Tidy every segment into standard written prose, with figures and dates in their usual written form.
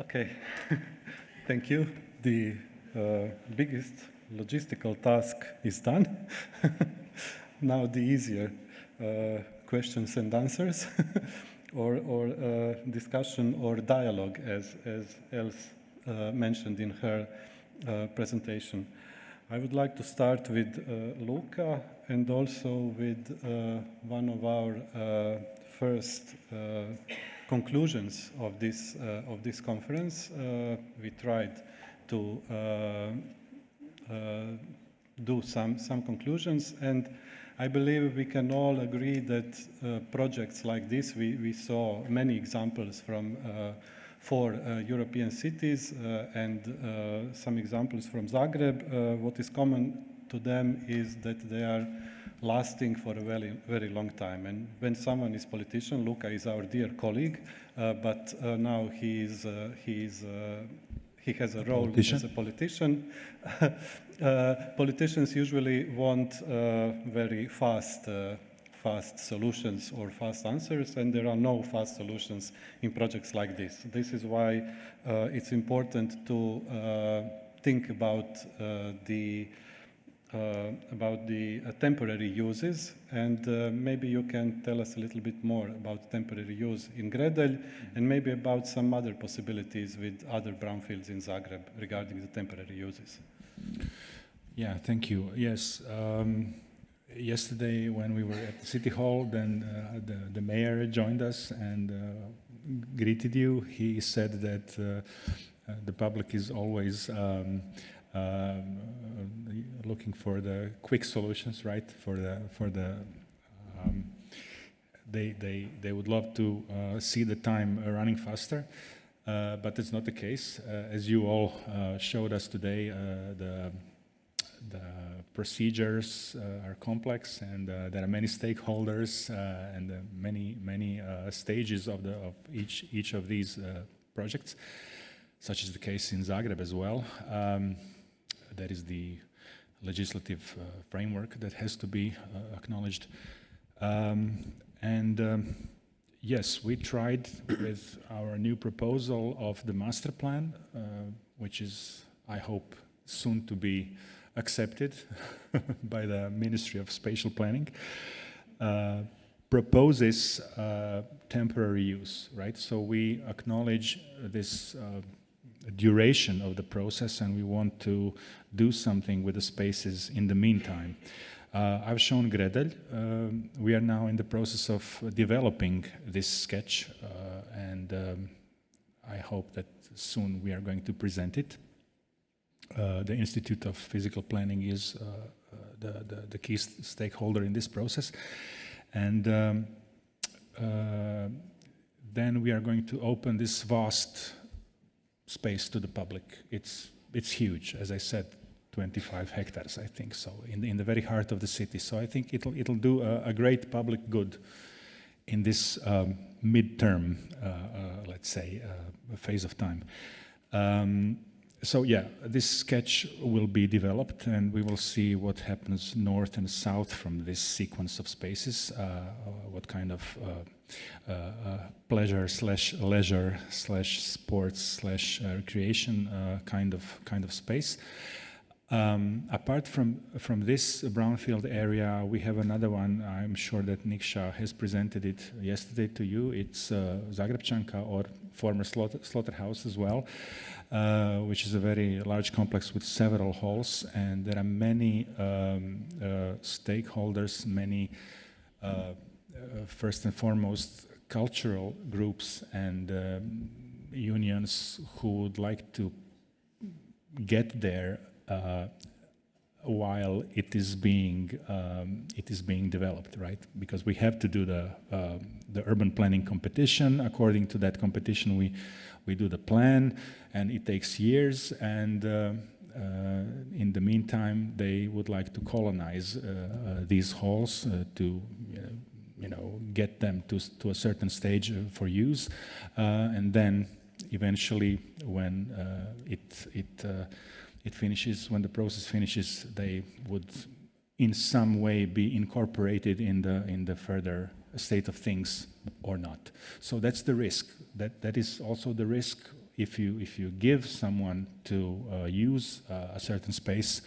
Okay, thank you. The biggest logistical task is done. Now the easier questions and answers, or discussion or dialogue, as Els mentioned in her presentation. I would like to start with Luka and also with one of our first conclusions of this conference. We tried to do some conclusions, and I believe we can all agree that projects like this, we saw many examples from 4 European cities and some examples from Zagreb. What is common to them is that they are lasting for a very, very long time. And when someone is politician, Luka is our dear colleague, but now he has a role as a politician. Politicians usually want very fast solutions or fast answers, and there are no fast solutions in projects like this. This is why it's important to think about the temporary uses, and maybe you can tell us a little bit more about temporary use in Gredelj, and maybe about some other possibilities with other brownfields in Zagreb regarding the temporary uses. Yeah, thank you. Yes, yesterday when we were at the City Hall, then the mayor joined us and greeted you. He said that the public is always looking for the quick solutions, right? They would love to see the time running faster, but it's not the case. As you all showed us today, the procedures are complex, and there are many stakeholders and many stages of each of these projects, such is the case in Zagreb as well. That is the legislative framework that has to be acknowledged. Yes, we tried with our new proposal of the master plan, which is, I hope, soon to be accepted by the Ministry of Spatial Planning, proposes temporary use, right? So we acknowledge this duration of the process, and we want to do something with the spaces in the meantime. I've shown Gredelj. We are now in the process of developing this sketch, and I hope that soon we are going to present it. The Institute of Physical Planning is the key stakeholder in this process, and then we are going to open this vast space to the public. It's huge, as I said, 25 hectares, I think, so in the very heart of the city. So I think it'll do a great public good in this midterm, let's say, phase of time. So yeah, this sketch will be developed, and we will see what happens north and south from this sequence of spaces, what kind of pleasure / leisure / sports / recreation kind of space. Apart from this brownfield area, we have another one. I'm sure that Nikša has presented it yesterday to you. It's Zagrebčanka, or former slaughterhouse as well, which is a very large complex with several halls, and there are many stakeholders, many first and foremost cultural groups and unions who would like to get there while it is being developed, right? Because we have to do the urban planning competition. According to that competition, we do the plan, and it takes years. And in the meantime, they would like to colonize these halls to get them to a certain stage for use, and then eventually, when it finishes, when the process finishes, they would in some way be incorporated in the further state of things or not. So that's the risk. That is also the risk if you give someone to use a certain space,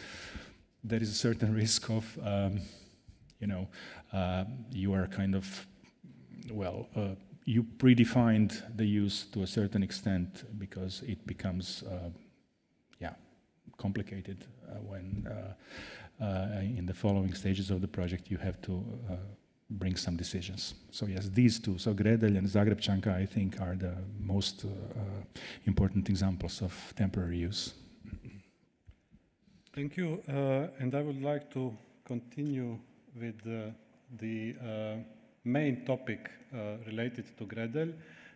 there is a certain risk of, you are kind of, you predefined the use to a certain extent because it becomes, complicated when in the following stages of the project you have to bring some decisions. So yes, these two, so Gredelj and Zagrebčanka, I think are the most important examples of temporary use. Thank you, and I would like to continue with the main topic related to Gredelj,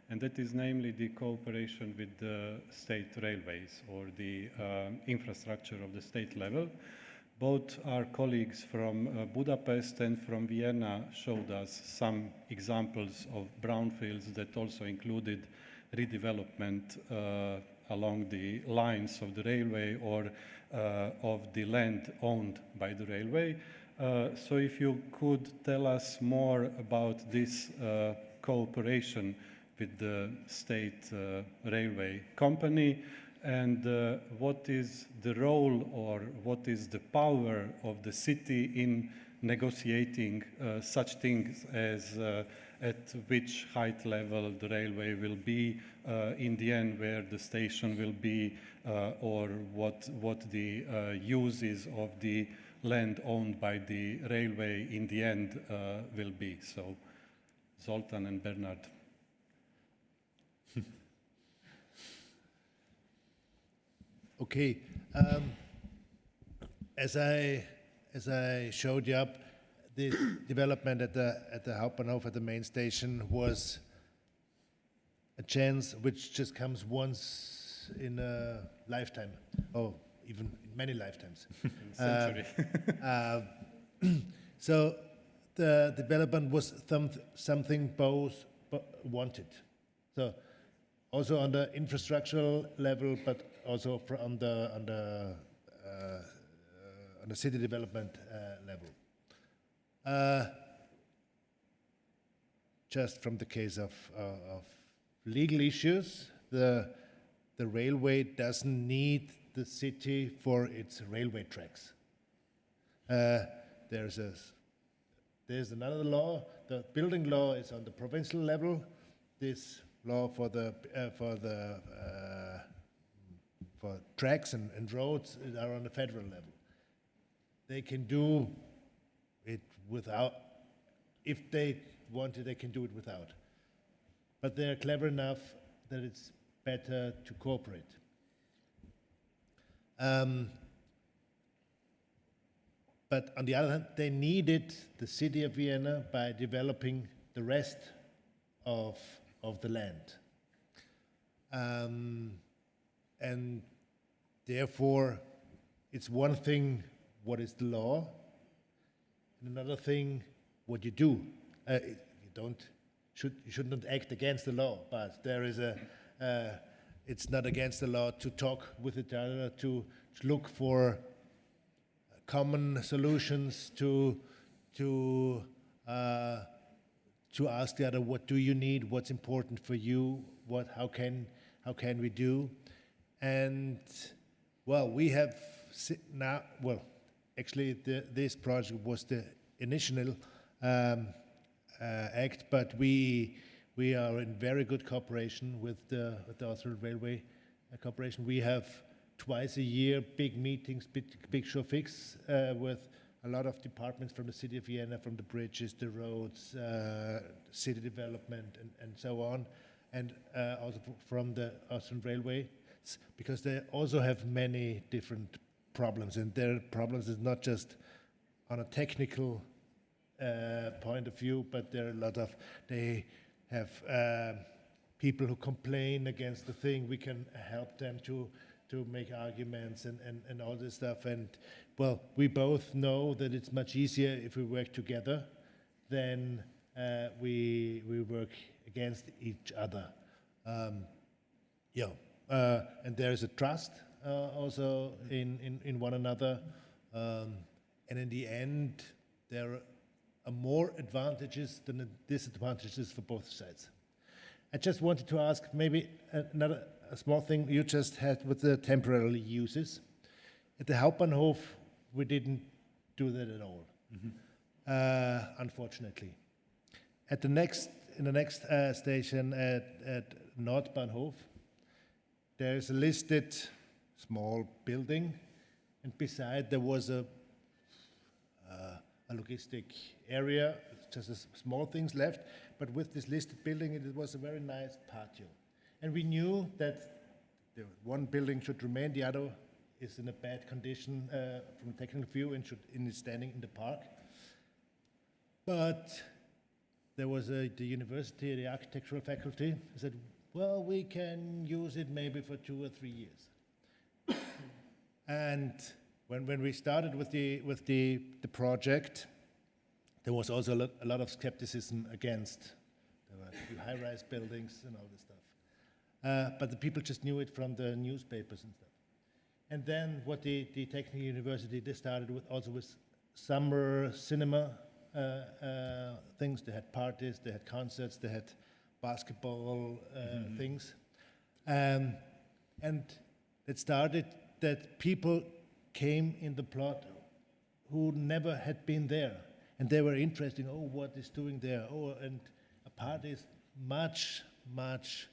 and that is namely the cooperation with the state railways or the infrastructure of the state level. Both our colleagues from Budapest and from Vienna showed us some examples of brownfields that also included redevelopment along the lines of the railway or of the land owned by the railway. So if you could tell us more about this cooperation with the state railway company, and what is the role or what is the power of the city in negotiating such things as at which height level the railway will be in the end, where the station will be, or what the uses of the land owned by the railway in the end will be. So Zoltan and Bernard. Okay, as I showed you up, the development at the Hauptbahnhof, at the main station, was a chance which just comes once in a lifetime, or even in many lifetimes. Century. So the development was something both wanted. So also on the infrastructural level, but also on the city development level. Just from the case of legal issues, the railway doesn't need the city for its railway tracks. There's another law. The building law is on the provincial level. This law for tracks and roads are on the federal level. They can do it without, if they wanted, they can do it without. But they're clever enough that it's better to cooperate. But on the other hand, they needed the city of Vienna by developing the rest of the land. And therefore, it's one thing what is the law, and another thing what you do. You should not act against the law, but there is it's not against the law to talk with each other, to look for common solutions, to ask the other, what do you need, what's important for you, how can we do. And well, we have now, well, actually this project was the initial act, but we are in very good cooperation with the Austrian Railway Corporation. We have twice a year big meetings, big show fix with a lot of departments from the city of Vienna, from the bridges, the roads, city development, and so on, and also from the Austrian Railway, because they also have many different problems, and their problems is not just on a technical point of view, but there are a lot of, they have people who complain against the thing. We can help them to make arguments and all this stuff. And well, we both know that it's much easier if we work together than we work against each other. And there is a trust also in one another. And in the end, there are more advantages than disadvantages for both sides. I just wanted to ask maybe a small thing you just had with the temporary uses. At the Hauptbahnhof, we didn't do that at all, unfortunately. In the next station at Nordbahnhof, there is a listed small building, and beside there was a logistic area, just small things left, but with this listed building, it was a very nice patio. And we knew that the one building should remain, the other is in a bad condition from a technical view and is standing in the park. But there was the university, the architectural faculty, said, well, we can use it maybe for 2 or 3 years. And when we started with the project, there was also a lot of skepticism against. There were high-rise buildings and all this stuff. But the people just knew it from the newspapers and stuff. And then what the Technical University, they started with also with summer cinema things. They had parties, they had concerts, they had basketball things. And it started that people came in the plot who never had been there. And they were interested, oh, what is doing there? Oh, and a party is much, much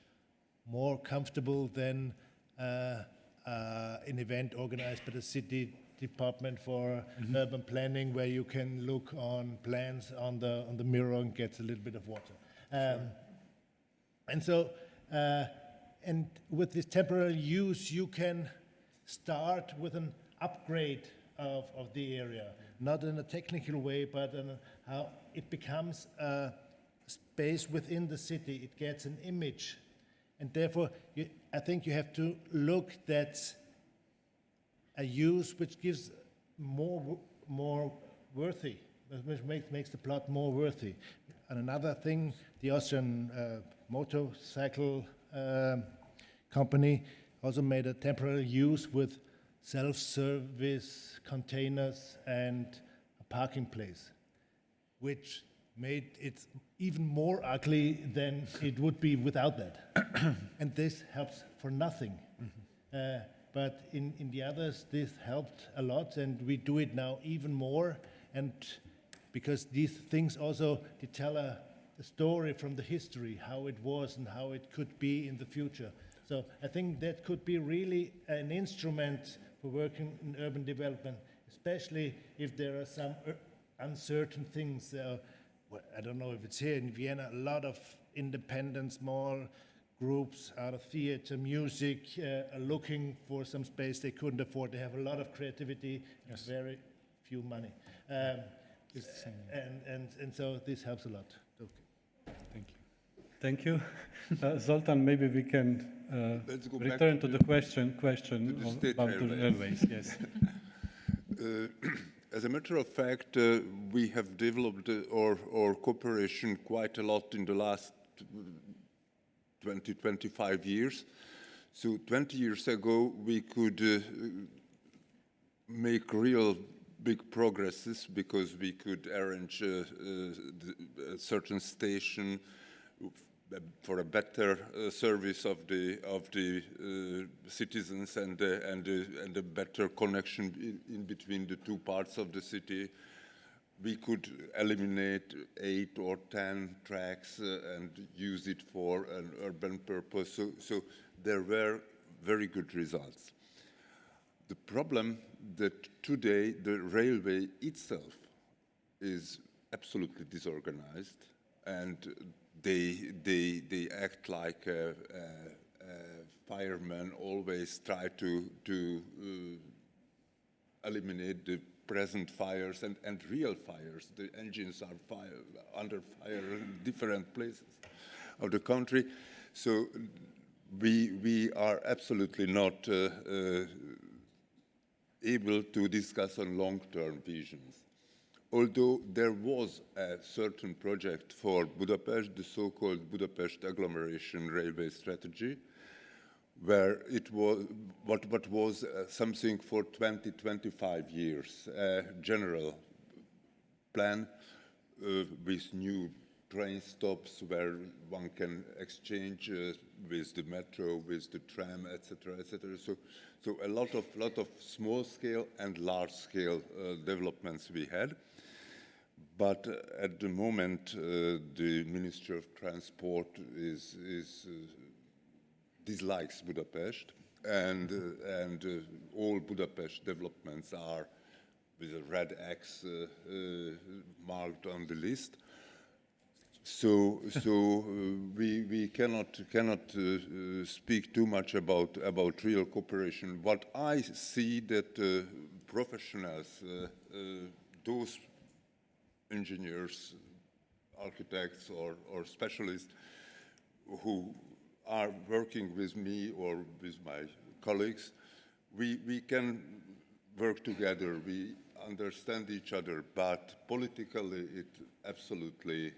more comfortable than an event organized by the city department for urban planning, where you can look on plans on the mirror and get a little bit of water. And so, and with this temporary use, you can start with an upgrade of the area, not in a technical way, but in how it becomes a space within the city. It gets an image. And therefore, I think you have to look at a use which gives more worthy, which makes the plot more worthy. And another thing, the Austrian motorcycle company also made a temporary use with self-service containers and a parking place, which made it even more ugly than it would be without that. And this helps for nothing. But in the others, this helped a lot, and we do it now even more. And because these things also, they tell a story from the history, how it was and how it could be in the future. So I think that could be really an instrument for working in urban development, especially if there are some uncertain things. I don't know if it's here in Vienna, a lot of independent small groups out of theater, music, are looking for some space they couldn't afford. They have a lot of creativity, yes, very few money. And so this helps a lot. Okay. Thank you. Thank you. Zoltan, maybe we can return to the question about the railways. Yes. As a matter of fact, we have developed our cooperation quite a lot in the last 20, 25 years. So 20 years ago, we could make real big progresses because we could arrange a certain station for a better service of the citizens and a better connection in between the two parts of the city. We could eliminate 8 or 10 tracks and use it for an urban purpose. So there were very good results. The problem that today the railway itself is absolutely disorganized, and they act like firemen always try to eliminate the present fires and real fires. The engines are under fire in different places of the country. So we are absolutely not able to discuss on long-term visions. Although there was a certain project for Budapest, the so-called Budapest agglomeration railway strategy, where it was what was something for 20-25 years, a general plan with new train stops where one can exchange with the metro, with the tram, etc., etc. So a lot of small-scale and large-scale developments we had. But at the moment, the Ministry of Transport dislikes Budapest, and all Budapest developments are with a red X marked on the list. So we cannot speak too much about real cooperation. What I see that professionals, those engineers, architects, or specialists who are working with me or with my colleagues, we can work together. We understand each other, but politically it absolutely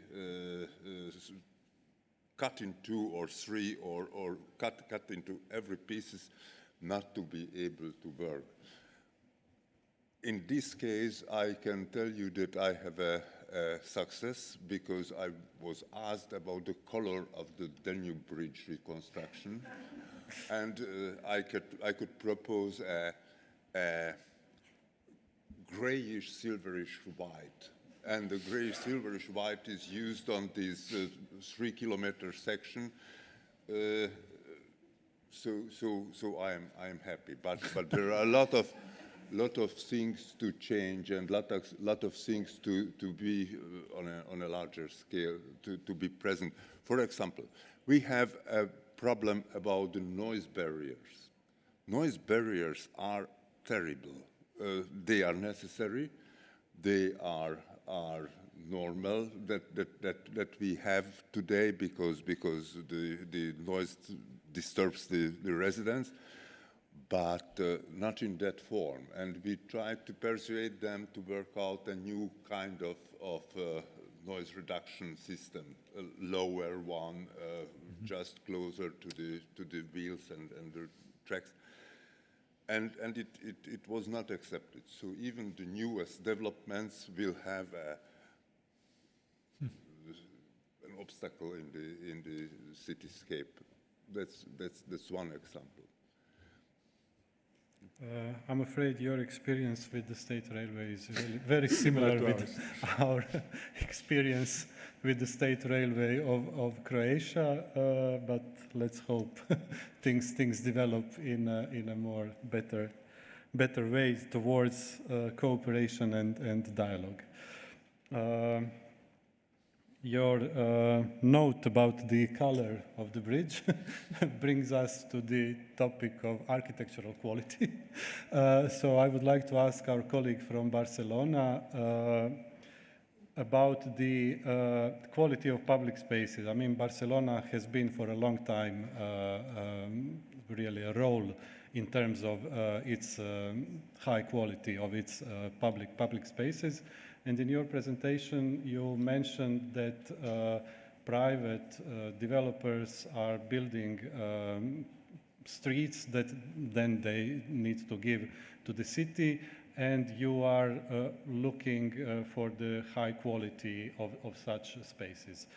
cut in two or three or cut into every pieces not to be able to work. In this case, I can tell you that I have a success because I was asked about the color of the Danube Bridge reconstruction, and I could propose a grayish silverish white, and the grayish silverish white is used on this 3-kilometer section. So I am happy, but there are a lot of things to change and lot of things to be on a larger scale to be present. For example, we have a problem about the noise barriers. Noise barriers are terrible. They are necessary. They are normal that we have today because the noise disturbs the residents, but not in that form. And we tried to persuade them to work out a new kind of noise reduction system, a lower one, just closer to the wheels and the tracks. And it was not accepted. So even the newest developments will have an obstacle in the cityscape. That's one example. I'm afraid your experience with the state railway is really very similar with our experience with the state railway of Croatia, but let's hope things develop in a more better way towards cooperation and dialogue. Your note about the color of the bridge brings us to the topic of architectural quality. So I would like to ask our colleague from Barcelona about the quality of public spaces. I mean, Barcelona has been for a long time really a role in terms of its high quality of its public spaces. And in your presentation, you mentioned that private developers are building streets that then they need to give to the city, and you are looking for the high quality of such spaces.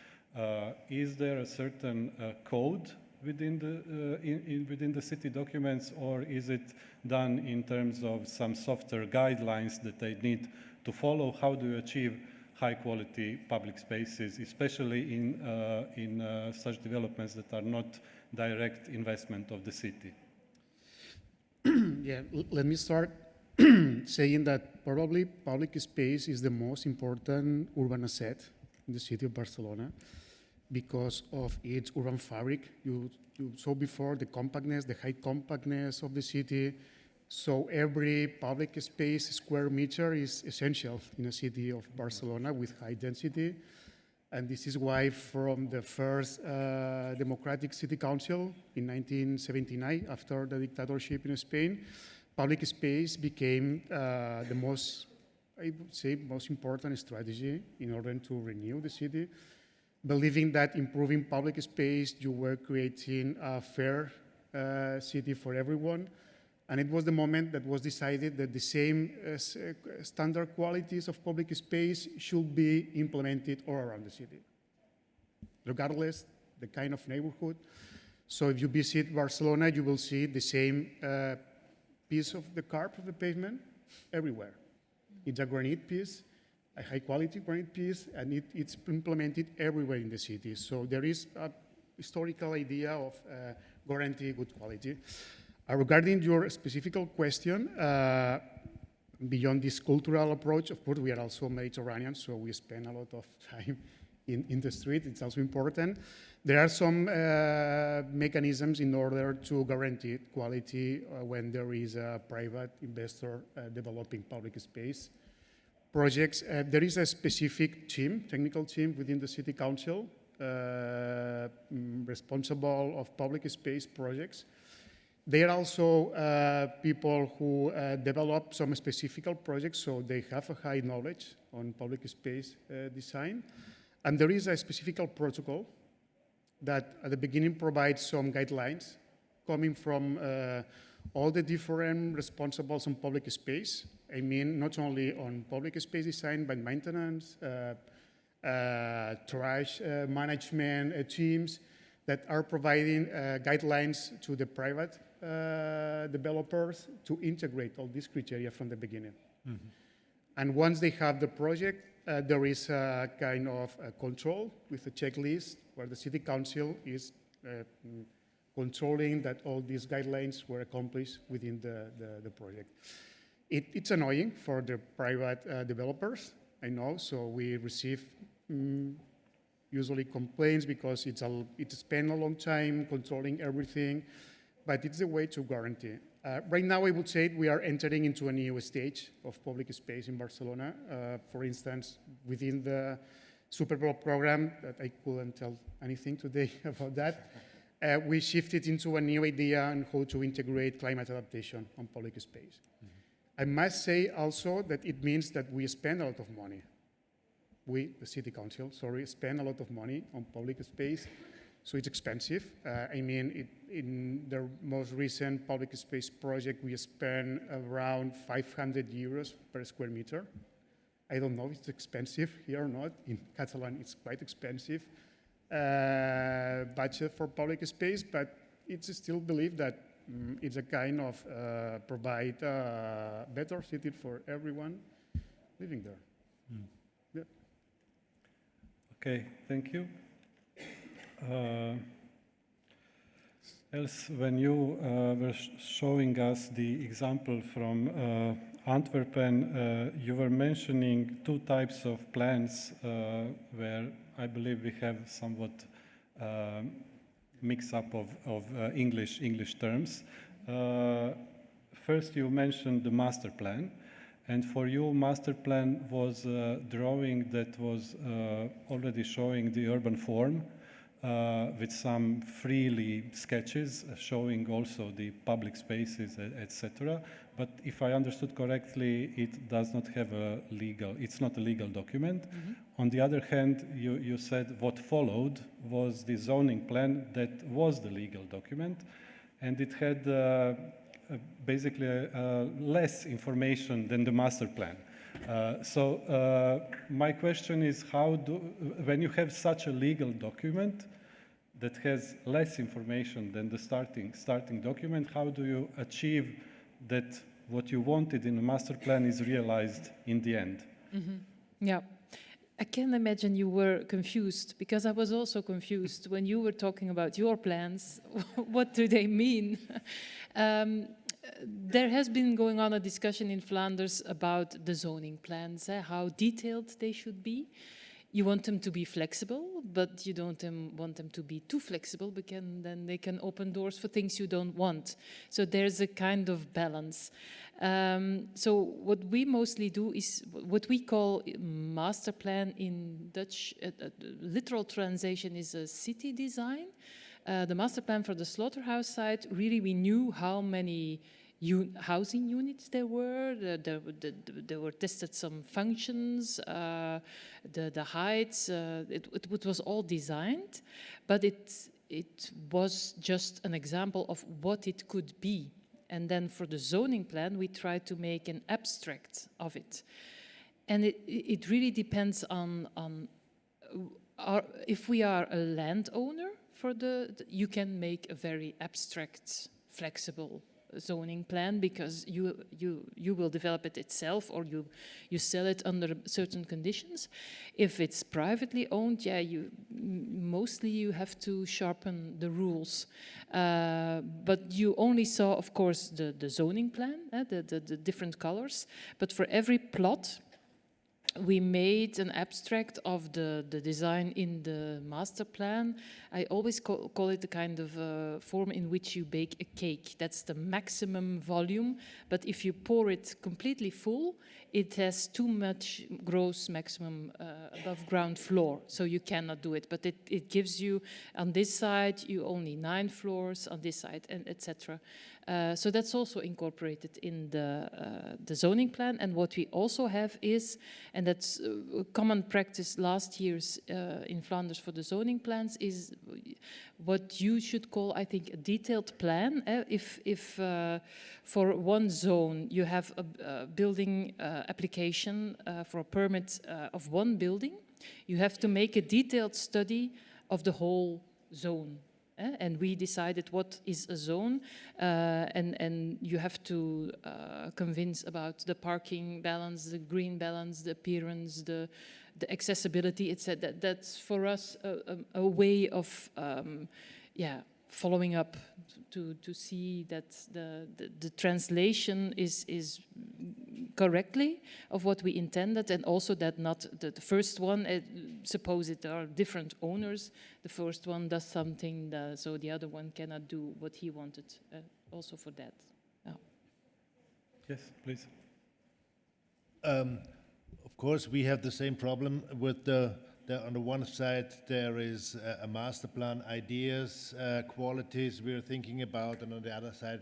Is there a certain code within the city documents, or is it done in terms of some softer guidelines that they need to follow? How do you achieve high quality public spaces, especially in such developments that are not direct investment of the city? Yeah, let me start saying that probably public space is the most important urban asset in the city of Barcelona because of its urban fabric. You saw before the compactness, the high compactness of the city. So every public space square meter is essential in a city of Barcelona with high density. And this is why from the first democratic city council in 1979, after the dictatorship in Spain, public space became the most, I would say, most important strategy in order to renew the city. Believing that improving public space, you were creating a fair city for everyone. And it was the moment that was decided that the same standard qualities of public space should be implemented all around the city. regardless the kind of neighborhood. So if you visit Barcelona, you will see the same piece of the carp of the pavement everywhere. It's a granite piece, a high quality granite piece, and it's implemented everywhere in the city. So there is a historical idea of guarantee good quality. Regarding your specific question, beyond this cultural approach, of course, we are also Mediterranean, so we spend a lot of time in the street. It's also important. There are some mechanisms in order to guarantee quality when there is a private investor developing public space projects. There is a specific team, technical team within the City Council responsible of public space projects. They are also people who develop some specific projects, so they have a high knowledge on public space design. And there is a specific protocol that at the beginning provides some guidelines coming from all the different responsibles on public space. I mean, not only on public space design, but maintenance, trash management teams that are providing guidelines to the private developers to integrate all these criteria from the beginning. Mm-hmm. And once they have the project, there is a kind of a control with a checklist where the City Council is controlling that all these guidelines were accomplished within the project. It's annoying for the private developers, I know, so we receive usually complaints because it spends a long time controlling everything, but it's a way to guarantee. Right now, I would say we are entering into a new stage of public space in Barcelona. For instance, within the Superbowl program, that I couldn't tell anything today about that, we shifted into a new idea on how to integrate climate adaptation on public space. Mm-hmm. I must say also that it means that we spend a lot of money. We, the City Council, spend a lot of money on public space, so it's expensive. I mean, in the most recent public space project, we spent around 500 euros per square meter. I don't know if it's expensive here or not. In Catalan, it's quite expensive budget for public space, but it's still believed that it's a kind of provide a better city for everyone living there. Mm. Yeah. Okay, thank you. Else, when you were showing us the example from Antwerpen, you were mentioning two types of plans where I believe we have somewhat mix-up of English terms. First, you mentioned the master plan. And for you, master plan was a drawing that was already showing the urban form with some freely sketches showing also the public spaces, etc. But if I understood correctly, it does not have it's not a legal document. Mm-hmm. On the other hand, you said what followed was the zoning plan that was the legal document, and it had basically less information than the master plan. So my question is, when you have such a legal document that has less information than the starting document, how do you achieve that what you wanted in the master plan is realized in the end? Mm-hmm. Yeah. I can imagine you were confused, because I was also confused when you were talking about your plans. What do they mean? There has been going on a discussion in Flanders about the zoning plans, how detailed they should be. You want them to be flexible, but you don't want them to be too flexible, because then they can open doors for things you don't want. So there's a kind of balance. So what we mostly do is what we call master plan in Dutch. Literal translation is a city design. The master plan for the slaughterhouse site, really we knew how many housing units there were. There were tested some functions, the heights. It was all designed, but it was just an example of what it could be. And then for the zoning plan, we tried to make an abstract of it. And it really depends on if we are a landowner for you can make a very abstract, flexible zoning plan because you will develop it itself or you sell it under certain conditions. If it's privately owned, yeah, mostly you have to sharpen the rules. But you only saw, of course, the zoning plan, the different colors. But for every plot, we made an abstract of the design in the master plan. I always call it the kind of form in which you bake a cake. That's the maximum volume, but if you pour it completely full, it has too much gross maximum above ground floor, so you cannot do it. But it gives you, on this side, you only 9 floors, on this side, and etc. So that's also incorporated in the zoning plan. And what we also have is, and that's a common practice last year's in Flanders for the zoning plans, is what you should call, I think, a detailed plan. If for one zone you have a building application for a permit of one building, you have to make a detailed study of the whole zone. And we decided what is a zone, and you have to convince about the parking balance, the green balance, the appearance, the accessibility, etc. That's for us a way of following up to see that the translation is correctly of what we intended, and also that not the first one, suppose there are different owners, the first one does something, so the other one cannot do what he wanted, also for that. Yeah. Yes, please. Of course, we have the same problem with on the one side, there is a master plan, ideas, qualities we're thinking about, and on the other side,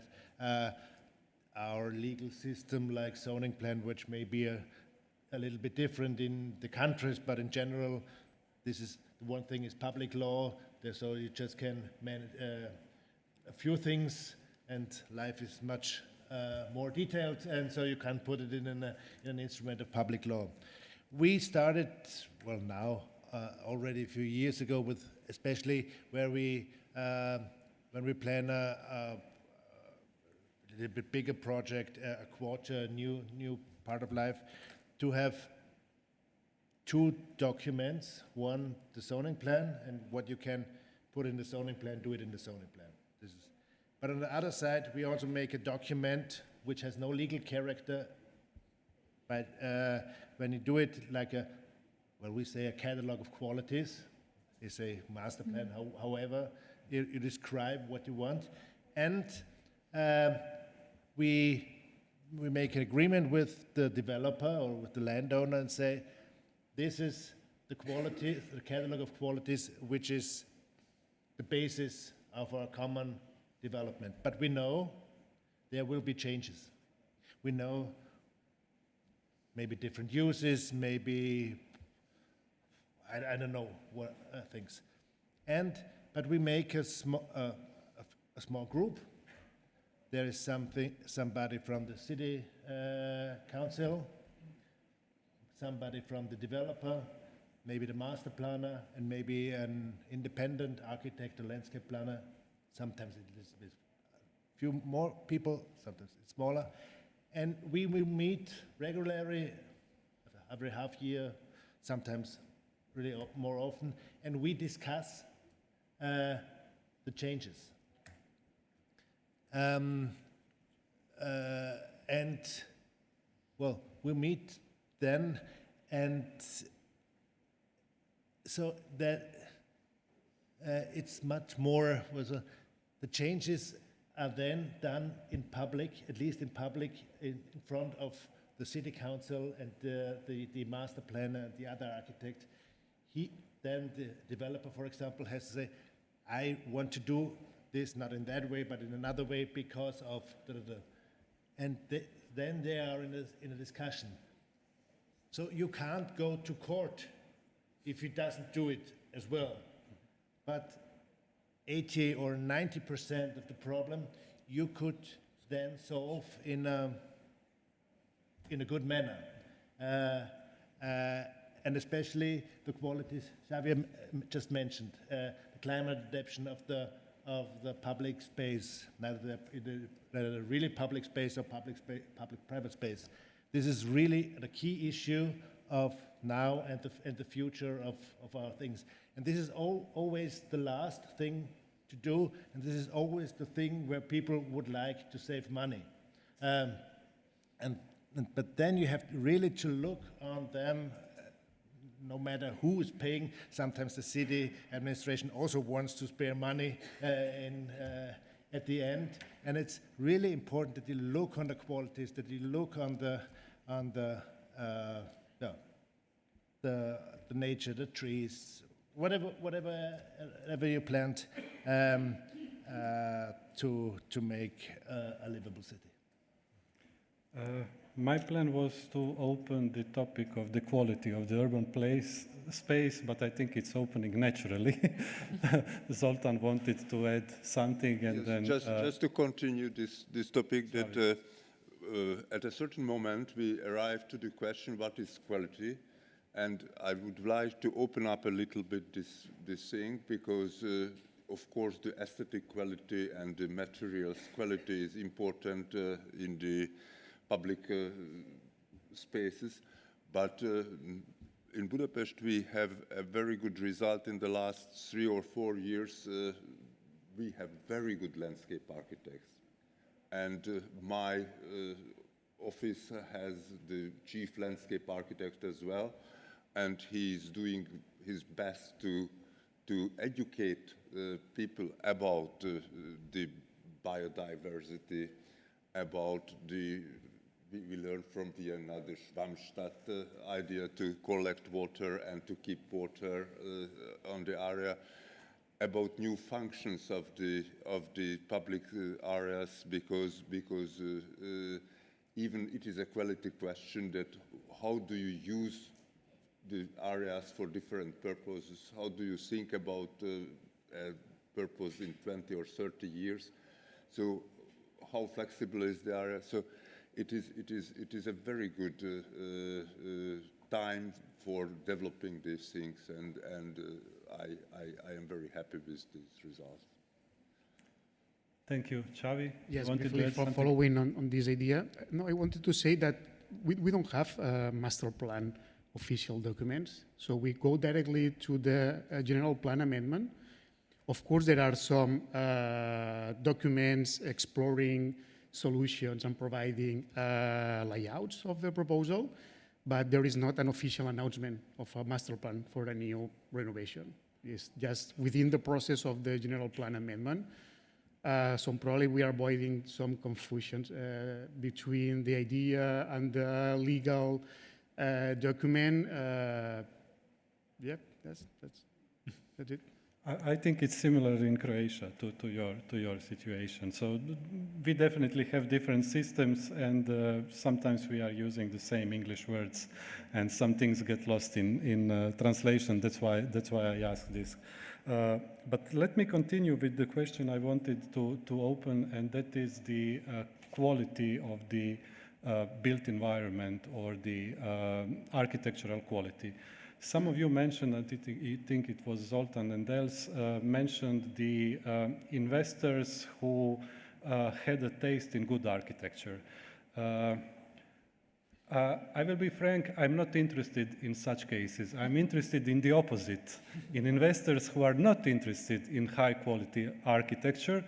our legal system like zoning plan, which may be a little bit different in the countries, but in general, this is one thing is public law, so you just can manage a few things, and life is much more detailed, and so you can put it in an instrument of public law. We started, well now, already a few years ago with, especially where we, when we plan a little bit bigger project, a quarter, new part of life, to have 2 documents, one, the zoning plan, and what you can put in the zoning plan, do it in the zoning plan. But on the other side, we also make a document which has no legal character, but when you do it like we say a catalog of qualities, it's a master plan, however, you describe what you want, and we make an agreement with the developer or with the landowner and say, this is the quality, the catalog of qualities, which is the basis of our common development. But we know there will be changes. We know maybe different uses, maybe, I don't know what things. But we make a small group. There is somebody from the city council, somebody from the developer, maybe the master planner, and maybe an independent architect or landscape planner. Sometimes it is a few more people, sometimes it's smaller. And we will meet regularly, every half year, sometimes really more often, and we discuss the changes. And well, we meet then, and so that it's much more, the changes are then done in public, at least in public, in front of the city council and the master planner and the other architect. Then the developer, for example, has to say, I want to do this not in that way, but in another way because of and then they are in a discussion. So you can't go to court if he doesn't do it as well. But 80 or 90% of the problem you could then solve in a good manner. and especially the qualities Xavier just mentioned, the climate adaptation of the public space, neither the really public space or public-private space. This is really the key issue of now and the future of our things. And this is always the last thing to do, and this is always the thing where people would like to save money. But then you have really to look on them, no matter who is paying. Sometimes the city administration also wants to spare money at the end. And it's really important that you look on the qualities, that you look on the nature, the trees, whatever you plant to make a livable city. My plan was to open the topic of the quality of the urban space, but I think it's opening naturally. Zoltan wanted to add something, and then just to continue this topic, that at a certain moment we arrived to the question, what is quality? And I would like to open up a little bit this thing, because of course the aesthetic quality and the materials quality is important in the public spaces, but in Budapest we have a very good result in the last 3 or 4 years. We have very good landscape architects, and my office has the chief landscape architect as well, and he's doing his best to educate people about the biodiversity, about we learned from Vienna the Schwammstadt idea to collect water and to keep water on the area, about new functions of the public areas, because even it is a quality question that how do you use the areas for different purposes? How do you think about a purpose in 20 or 30 years? So how flexible is the area? So it is a very good time for developing these things, and I am very happy with these results. Thank you. Xavi? Yes, briefly for following on this idea. No, I wanted to say that we don't have a master plan official documents, so we go directly to the general plan amendment. Of course, there are some documents exploring solutions and providing layouts of the proposal, but there is not an official announcement of a master plan for a new renovation. It's just within the process of the general plan amendment. So probably we are avoiding some confusions between the idea and the legal document. Yeah, that's it. I think it's similar in Croatia to your situation. So we definitely have different systems, and sometimes we are using the same English words, and some things get lost in translation. That's why I asked this. But let me continue with the question I wanted to open, and that is the quality of the built environment, or the architectural quality. Some of you mentioned, I think it was Zoltan and else, mentioned the investors who had a taste in good architecture. I will be frank, I'm not interested in such cases. I'm interested in the opposite, in investors who are not interested in high quality architecture.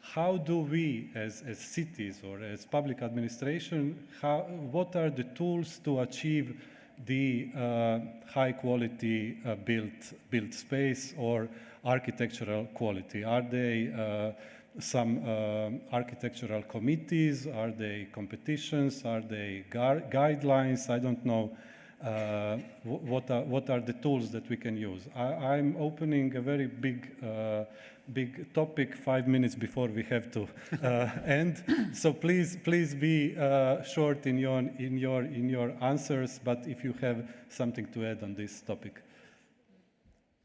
How do we, as cities or as public administration, what are the tools to achieve the high quality built space or architectural quality? Are they some architectural committees? Are they competitions? Are they guidelines? I don't know. What are the tools that we can use? I'm opening a very big topic 5 minutes before we have to end. So please be short in your answers. But if you have something to add on this topic,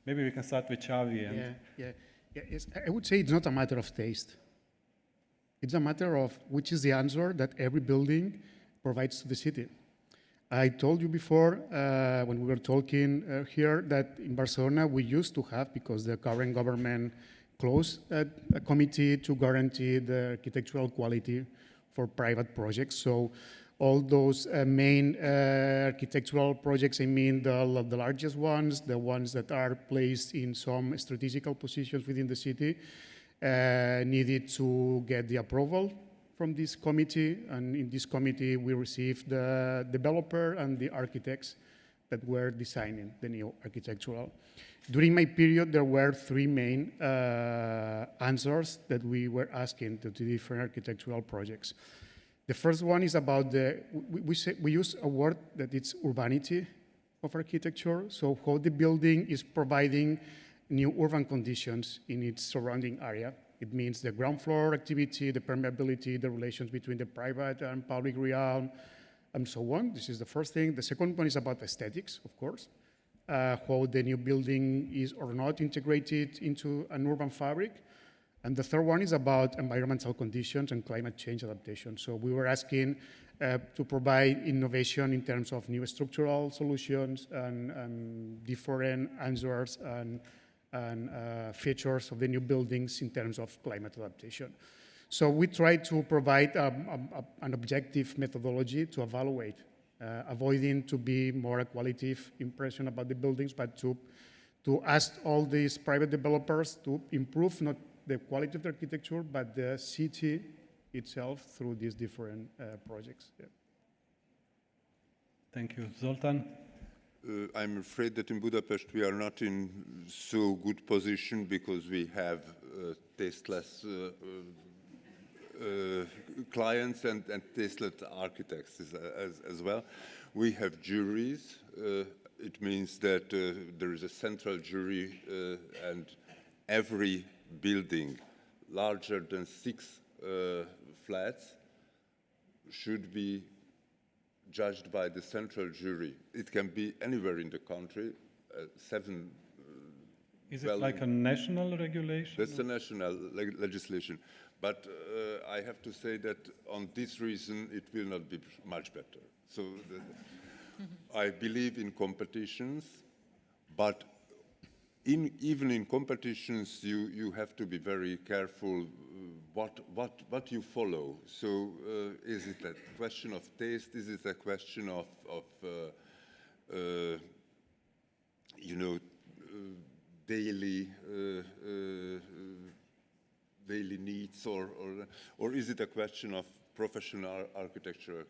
maybe we can start with Xavi. Yes, I would say it's not a matter of taste. It's a matter of which is the answer that every building provides to the city. I told you before, when we were talking here, that in Barcelona we used to have, because the current government closed a committee to guarantee the architectural quality for private projects. So all those main architectural projects, I mean the largest ones, the ones that are placed in some strategical positions within the city, needed to get the approval from this committee. And in this committee, we received the developer and the architects that were designing the new architectural. During my period, there were three main answers that we were asking to the different architectural projects. The first one is about we use a word that it's urbanity of architecture, so how the building is providing new urban conditions in its surrounding area. It means the ground floor activity, the permeability, the relations between the private and public realm, and so on. This is the first thing. The second one is about aesthetics, of course, how the new building is or not integrated into an urban fabric. And the third one is about environmental conditions and climate change adaptation. So we were asking to provide innovation in terms of new structural solutions and different answers and features of the new buildings in terms of climate adaptation. So we try to provide an objective methodology to evaluate, avoiding to be more a qualitative impression about the buildings, but to ask all these private developers to improve not the quality of the architecture, but the city itself through these different projects. Yeah. Thank you. Zoltan? I'm afraid that in Budapest we are not in so good position because we have tasteless clients and tasteless architects as well. We have juries. It means that there is a central jury and every building larger than 6 flats should be judged by the central jury. It can be anywhere in the country, 7. Is it like a national regulation? That's a national legislation. But I have to say that on this reason, it will not be much better. So I believe in competitions, but even in competitions, you have to be very careful what you follow. So is it a question of taste? Is it a question of daily needs, or is it a question of professional architectural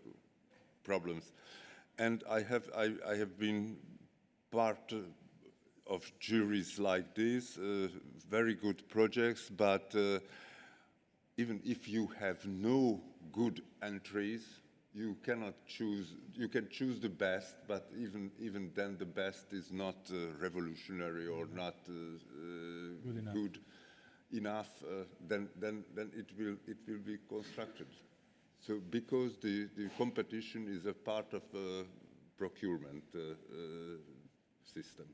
problems? And I have been part of juries like this, very good projects, but even if you have no good entries, you cannot choose. You can choose the best, but even then the best is not revolutionary or not good enough. Then it will be constructed. So because the competition is a part of a procurement system.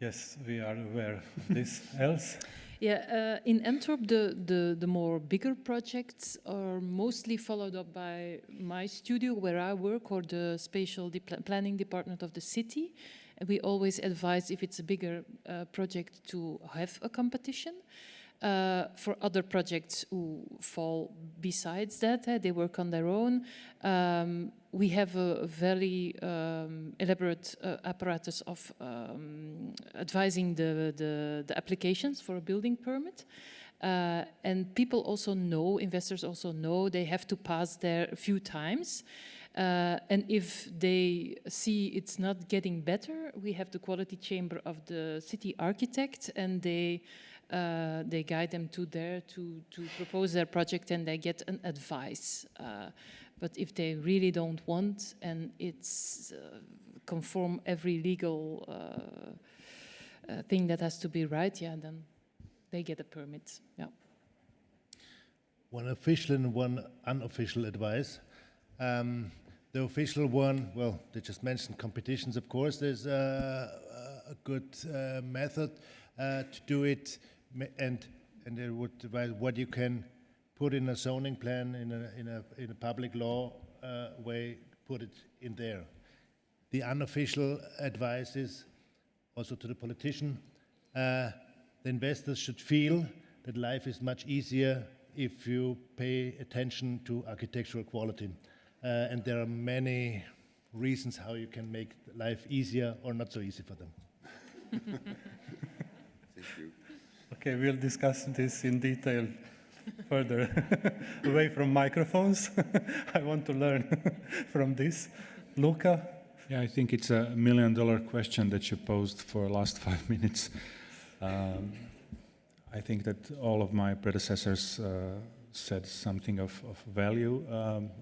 Yes, we are aware of this. Else? Yeah, in Antwerp, the more bigger projects are mostly followed up by my studio where I work, or the spatial planning department of the city. And we always advise, if it's a bigger project, to have a competition. For other projects who fall besides that, they work on their own. We have a very elaborate apparatus of advising the applications for a building permit. And people also know, investors also know, they have to pass there a few times. And if they see it's not getting better, we have the quality chamber of the city architect, and they guide them to there to propose their project, and they get an advice. But if they really don't want, and it's conform every legal thing that has to be right, yeah, then they get a permit. Yeah. One official and one unofficial advice. The official one, well, they just mentioned competitions, of course. There's a good method to do it, and they would advise what you can put in a zoning plan in a public law way put it in there. The unofficial advice is also to the politician, the investors should feel that life is much easier if you pay attention to architectural quality. And there are many reasons how you can make life easier or not so easy for them. Thank you. Okay, we'll discuss this in detail further away from microphones. I want to learn from this. Luca? Yeah, I think it's a $1 million question that you posed for the last 5 minutes. I think that all of my predecessors said something of value.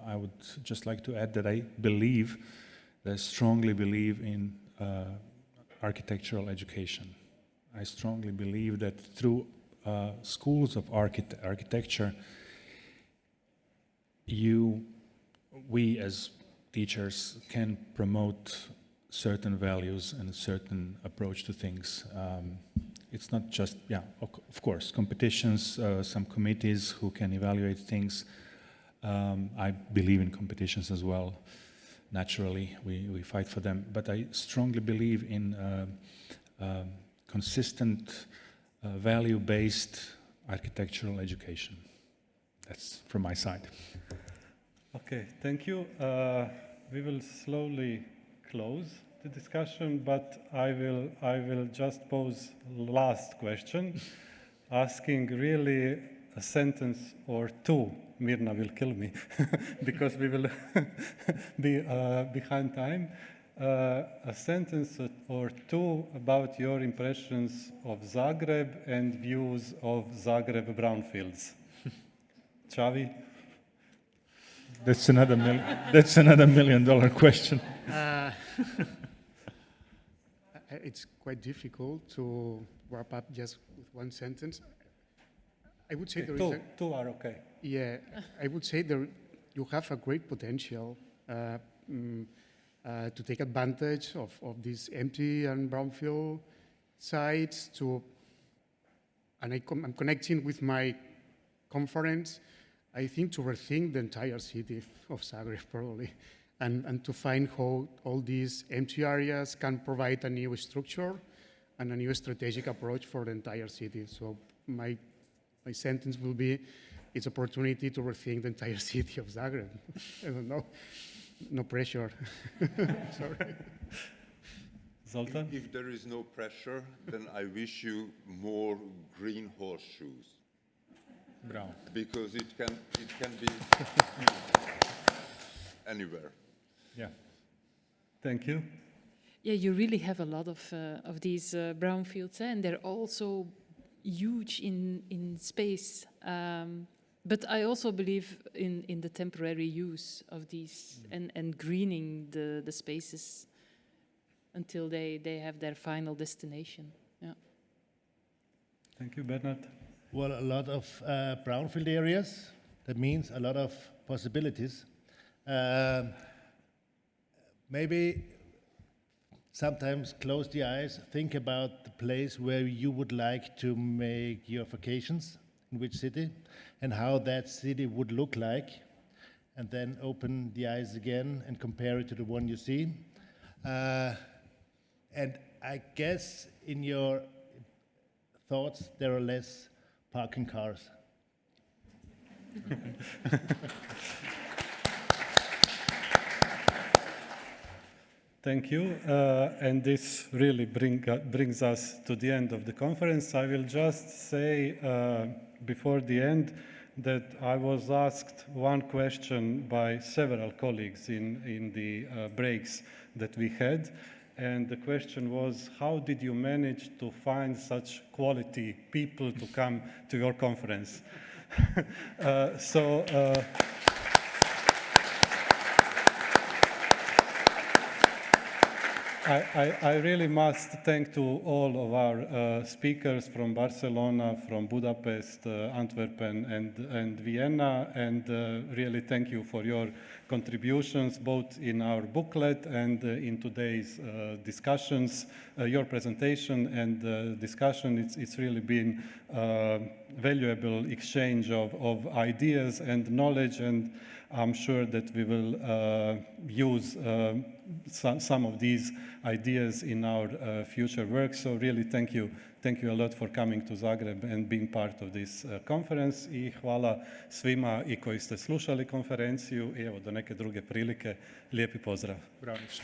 I would just like to add that I strongly believe in architectural education. I strongly believe that through schools of architecture, we as teachers can promote certain values and a certain approach to things. It's not just, of course, competitions, some committees who can evaluate things. I believe in competitions as well. Naturally, we fight for them. But I strongly believe in consistent, value-based architectural education. That's from my side. Okay, thank you. We will slowly close the discussion, but I will just pose last question, asking really a sentence or two. Mirna will kill me because we will be behind time. A sentence or two about your impressions of Zagreb and views of Zagreb brownfields. Xavi? That's another $1 million question. It's quite difficult to wrap up just with one sentence. I would say two are okay. Yeah, I would say you have a great potential to take advantage of these empty and brownfield sites and I'm connecting with my conference, I think, to rethink the entire city of Zagreb probably, and to find how all these empty areas can provide a new structure and a new strategic approach for the entire city. So my sentence will be, it's an opportunity to rethink the entire city of Zagreb. I don't know, no pressure. Sorry. Zoltan? If there is no pressure, then I wish you more green horseshoes. Brown. Because it can be anywhere. Yeah. Thank you. Yeah, you really have a lot of these brownfields, and they're also huge in space. But I also believe in the temporary use of these and greening the spaces until they have their final destination. Yeah. Thank you, Bernard. Well, a lot of brownfield areas, that means a lot of possibilities. Maybe sometimes close the eyes, think about the place where you would like to make your vacations, in which city, and how that city would look like, and then open the eyes again and compare it to the one you see. And I guess in your thoughts, there are less parking cars. Thank you. And this really brings us to the end of the conference. I will just say before the end that I was asked one question by several colleagues in the breaks that we had. And the question was, how did you manage to find such quality people to come to your conference? I really must thank to all of our speakers from Barcelona, from Budapest, Antwerp, and Vienna, and really thank you for your contributions, both in our booklet and in today's discussions, your presentation and discussion. It's really been valuable exchange of ideas and knowledge, and I'm sure that we will use some of these ideas in our future work. So really thank you a lot for coming to Zagreb and being part of this conference. I hvala svima i koji ste slušali konferenciju i evo do neke druge prilike. Lijepi pozdrav. Brownish.